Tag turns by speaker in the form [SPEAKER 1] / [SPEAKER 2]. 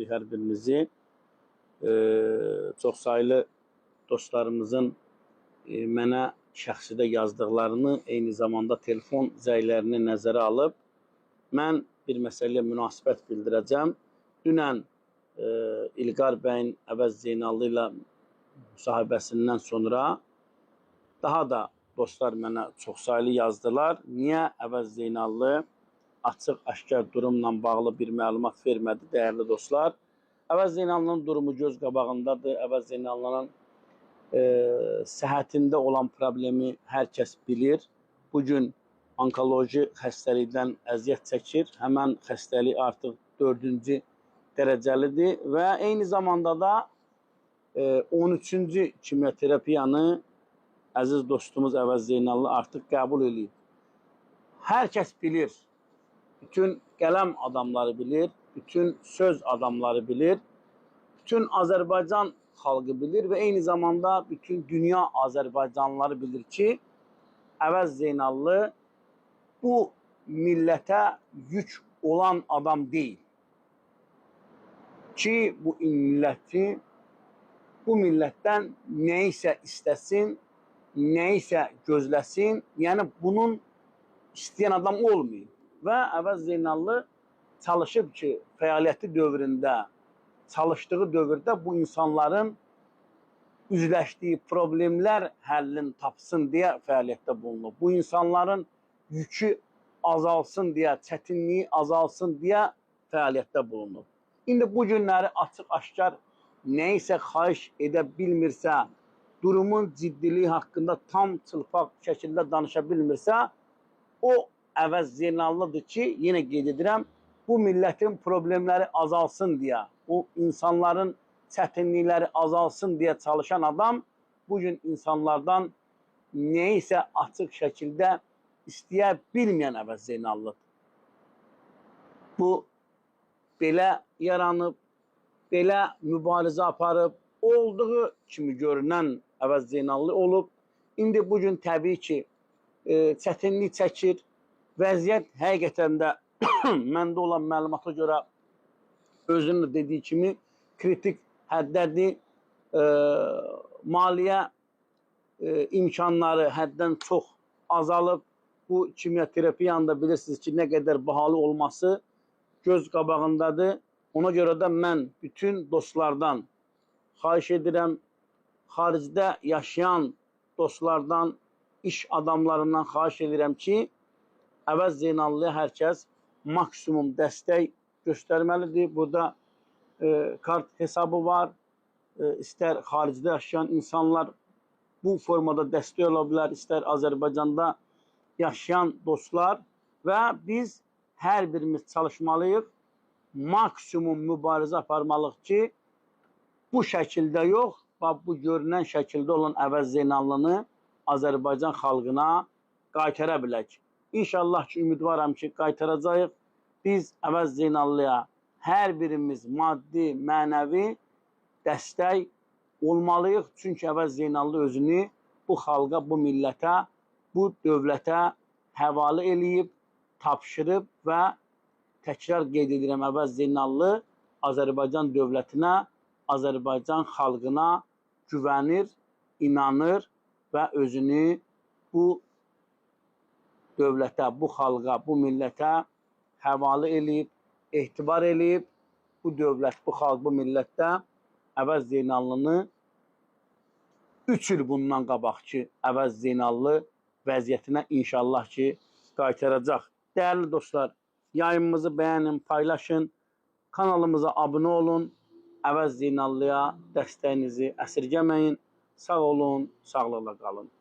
[SPEAKER 1] edirik hər birinizi. Çox saylı dostlarımızın mənə şəxsidə yazdıqlarını, eyni zamanda telefon zəylərini nəzərə alıb, mən bir məsələyə münasibət bildirəcəm. Dünən İlqar bəyin Əvəz Zeynallı ilə müsahibəsindən sonra daha da dostlar mənə çox saylı yazdılar. Niyə Əvəz Zeynallı açıq, aşkar durumla bağlı bir məlumat vermədi, dəyərli dostlar? Əvəz Zeynallının durumu göz qabağındadır. Əvəz Zeynallının səhhətində olan problemi hər kəs bilir. Bugün onkoloji xəstəlikdən əziyyət çəkir. Həmən xəstəlik artıq 4-cü dərəcəlidir və eyni zamanda da 13-cü kimioterapiyanı əziz dostumuz Əvəz Zeynallı artıq qəbul edib. Hər kəs bilir, bütün qələm adamları bilir, bütün söz adamları bilir, bütün Azərbaycan xalqı bilir və eyni zamanda bütün dünya Azərbaycanlıları bilir ki, Əvəz Zeynallı bu millətə yük olan adam deyil. Ki, bu millətdən nəyisə istəsin, nəyisə gözləsin, yəni bunun istəyən adam olmayıb. Və Əvəz Zeynallı çalışıb ki, fəaliyyəti dövründə, çalışdığı dövrdə bu insanların üzləşdiyi problemlər həllini tapsın deyə fəaliyyətdə bulunub. Bu insanların yükü azalsın deyə, çətinliyi azalsın deyə fəaliyyətdə bulunub. İndi bu günləri açıq-aşkar nəyisə xahiş edə bilmirsə, durumun ciddiliyi haqqında tam çılpaq şəkildə danışa bilmirsə, o Əvəz Zeynallıdır ki, yenə qeyd edirəm, bu millətin problemləri azalsın deyə, bu insanların çətinlikləri azalsın deyə çalışan adam bugün insanlardan nəyisə açıq şəkildə istəyə bilməyən Əvəz Zeynallıdır. Bu belə yaranıb, belə mübarizə aparıb, olduğu kimi görünən Əvəz Zeynallı olub. İndi bugün təbii ki, çətinlik çəkir. Vəziyyət həqiqətən də məndə olan məlumata görə özünün dediyi kimi kritik həddədir. Maliyyə imkanları həddən çox azalıb. Bu kimioterapiyanın da bilirsiniz ki, nə qədər bahalı olması göz qabağındadır. Ona görə də mən bütün dostlardan xahiş edirəm, xaricdə yaşayan dostlardan, iş adamlarından xahiş edirəm ki, Əvəz Zeynallıya hər kəs maksimum dəstək göstərməlidir. Burada kart hesabı var. İstər xaricdə yaşayan insanlar bu formada dəstək ola bilər, istər Azərbaycanda yaşayan dostlar və biz hər birimiz çalışmalıyıq, maksimum mübarizə aparmalıyıq ki, bu şəkildə yox, bu görünən şəkildə olan Əvəz Zeynallını Azərbaycan xalqına qaytara bilək. İnşallah ki, ümidvaram ki, qaytaracağıq. Biz Əvəz Zeynallıya hər birimiz maddi, mənəvi dəstək olmalıyıq. Çünki Əvəz Zeynallı özünü bu xalqa, bu millətə, bu dövlətə həvalə eləyib, tapşırıb və təkrar qeyd edirəm, Əvəz Zeynallı Azərbaycan dövlətinə, Azərbaycan xalqına güvənir, inanır və özünü bu dövlətə, bu xalqa, bu millətə həvalə eləyib, etibar eləyib. Bu dövlət, bu xalq, bu millətdə Əvəz Zeynallını 3 il bundan qabaq ki, Əvəz Zeynallı vəziyyətinə inşallah ki, qaytaracaq. Dəyərli dostlar, yayımımızı bəyənin, paylaşın, kanalımıza abunə olun, Əvəz Zeynallıya dəstəyinizi əsirgəməyin. Sağ olun, sağlıqla qalın.